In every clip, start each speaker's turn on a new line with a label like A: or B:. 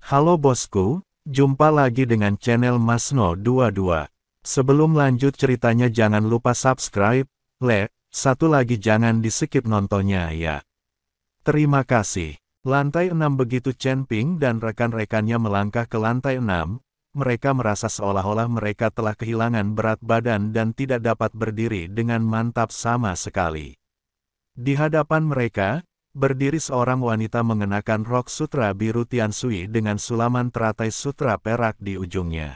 A: Halo bosku, jumpa lagi dengan channel Masno22. Sebelum lanjut ceritanya jangan lupa subscribe, like, satu lagi jangan di-skip nontonnya ya. Terima kasih. Lantai 6 begitu Chen Ping dan rekan-rekannya melangkah ke lantai 6, mereka merasa seolah-olah mereka telah kehilangan berat badan dan tidak dapat berdiri dengan mantap sama sekali. Di hadapan mereka, berdiri seorang wanita mengenakan rok sutra biru tianshui dengan sulaman teratai sutra perak di ujungnya.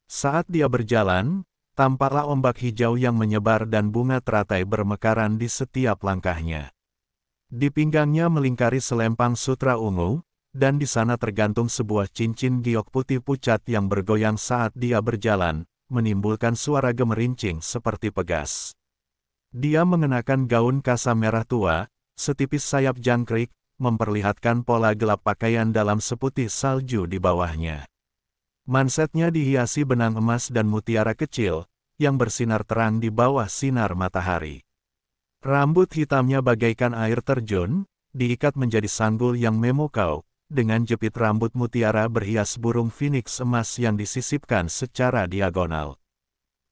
A: Saat dia berjalan, tampaklah ombak hijau yang menyebar dan bunga teratai bermekaran di setiap langkahnya. Di pinggangnya melingkari selempang sutra ungu, dan di sana tergantung sebuah cincin giok putih pucat yang bergoyang saat dia berjalan, menimbulkan suara gemerincing seperti pegas. Dia mengenakan gaun kasa merah tua, setipis sayap jangkrik, memperlihatkan pola gelap pakaian dalam seputih salju di bawahnya. Mansetnya dihiasi benang emas dan mutiara kecil, yang bersinar terang di bawah sinar matahari. Rambut hitamnya bagaikan air terjun, diikat menjadi sanggul yang memukau, dengan jepit rambut mutiara berhias burung phoenix emas yang disisipkan secara diagonal.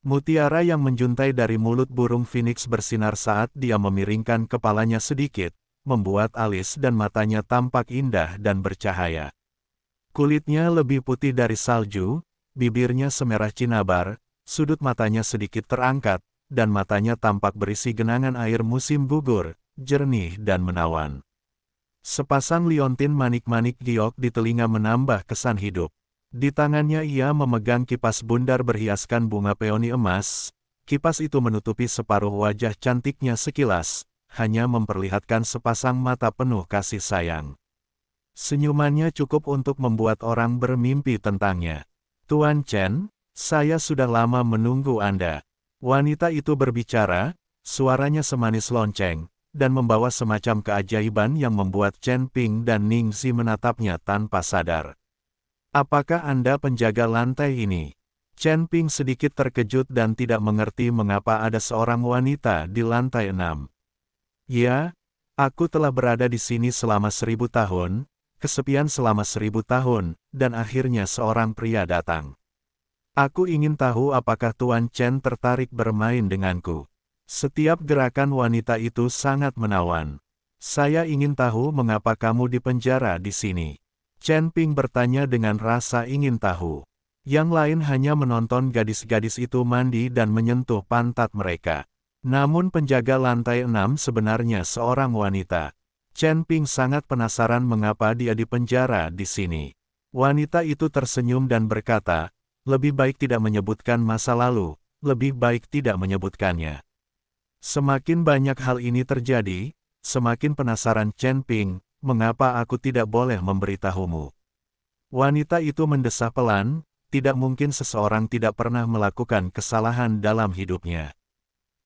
A: Mutiara yang menjuntai dari mulut burung phoenix bersinar saat dia memiringkan kepalanya sedikit, membuat alis dan matanya tampak indah dan bercahaya. Kulitnya lebih putih dari salju, bibirnya semerah cinnabar, sudut matanya sedikit terangkat, dan matanya tampak berisi genangan air musim gugur, jernih dan menawan. Sepasang liontin manik-manik giok di telinga menambah kesan hidup. Di tangannya ia memegang kipas bundar berhiaskan bunga peoni emas. Kipas itu menutupi separuh wajah cantiknya sekilas, hanya memperlihatkan sepasang mata penuh kasih sayang. Senyumannya cukup untuk membuat orang bermimpi tentangnya. Tuan Chen, saya sudah lama menunggu Anda. Wanita itu berbicara, suaranya semanis lonceng, dan membawa semacam keajaiban yang membuat Chen Ping dan Ning Zi menatapnya tanpa sadar. Apakah Anda penjaga lantai ini? Chen Ping sedikit terkejut dan tidak mengerti mengapa ada seorang wanita di lantai 6. Ya, aku telah berada di sini selama 1000 tahun, kesepian selama 1000 tahun, dan akhirnya seorang pria datang. Aku ingin tahu apakah Tuan Chen tertarik bermain denganku. Setiap gerakan wanita itu sangat menawan. Saya ingin tahu mengapa kamu dipenjara di sini. Chen Ping bertanya dengan rasa ingin tahu. Yang lain hanya menonton gadis-gadis itu mandi dan menyentuh pantat mereka. Namun penjaga lantai 6 sebenarnya seorang wanita. Chen Ping sangat penasaran mengapa dia dipenjara di sini. Wanita itu tersenyum dan berkata, lebih baik tidak menyebutkan masa lalu, lebih baik tidak menyebutkannya. Semakin banyak hal ini terjadi, semakin penasaran Chen Ping, mengapa aku tidak boleh memberitahumu. Wanita itu mendesah pelan, tidak mungkin seseorang tidak pernah melakukan kesalahan dalam hidupnya.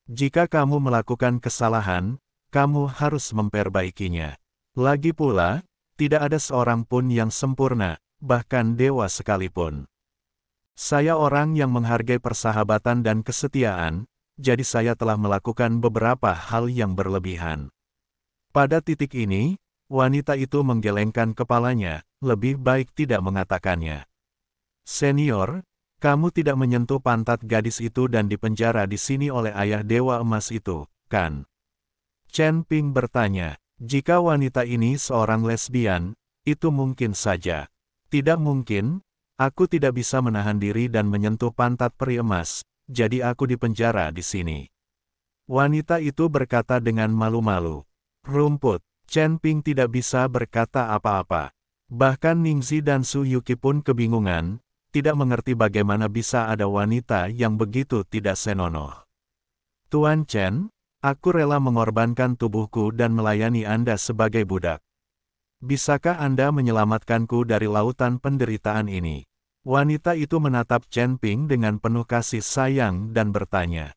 A: Jika kamu melakukan kesalahan, kamu harus memperbaikinya. Lagi pula, tidak ada seorang pun yang sempurna, bahkan dewa sekalipun. Saya orang yang menghargai persahabatan dan kesetiaan, jadi saya telah melakukan beberapa hal yang berlebihan. Pada titik ini, wanita itu menggelengkan kepalanya, lebih baik tidak mengatakannya. Senior, kamu tidak menyentuh pantat gadis itu dan dipenjara di sini oleh ayah dewa emas itu, kan? Chen Ping bertanya, jika wanita ini seorang lesbian, itu mungkin saja. Tidak mungkin. Aku tidak bisa menahan diri dan menyentuh pantat peri emas, jadi aku dipenjara di sini. Wanita itu berkata dengan malu-malu. Rumput, Chen Ping tidak bisa berkata apa-apa. Bahkan Ning Zi dan Su Yuki pun kebingungan, tidak mengerti bagaimana bisa ada wanita yang begitu tidak senonoh. Tuan Chen, aku rela mengorbankan tubuhku dan melayani Anda sebagai budak. Bisakah Anda menyelamatkanku dari lautan penderitaan ini? Wanita itu menatap Chen Ping dengan penuh kasih sayang dan bertanya.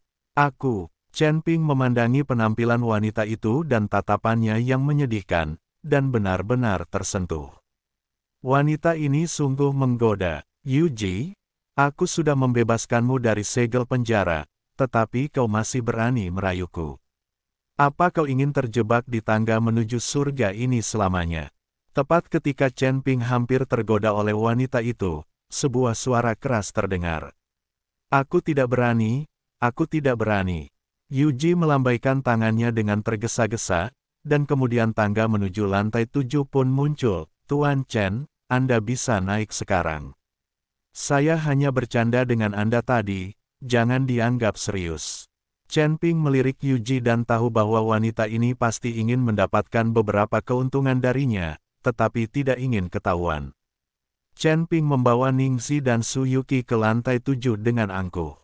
A: Chen Ping memandangi penampilan wanita itu dan tatapannya yang menyedihkan, dan benar-benar tersentuh. Wanita ini sungguh menggoda. Yuji, aku sudah membebaskanmu dari segel penjara, tetapi kau masih berani merayuku. Apa kau ingin terjebak di tangga menuju surga ini selamanya? Tepat ketika Chen Ping hampir tergoda oleh wanita itu, sebuah suara keras terdengar. Aku tidak berani, aku tidak berani. Yuji melambaikan tangannya dengan tergesa-gesa, dan kemudian tangga menuju lantai 7 pun muncul. Tuan Chen, Anda bisa naik sekarang. Saya hanya bercanda dengan Anda tadi, jangan dianggap serius. Chen Ping melirik Yuji dan tahu bahwa wanita ini pasti ingin mendapatkan beberapa keuntungan darinya, tetapi tidak ingin ketahuan. Chen Ping membawa Ningxi dan Su Yuki ke lantai 7 dengan angkuh.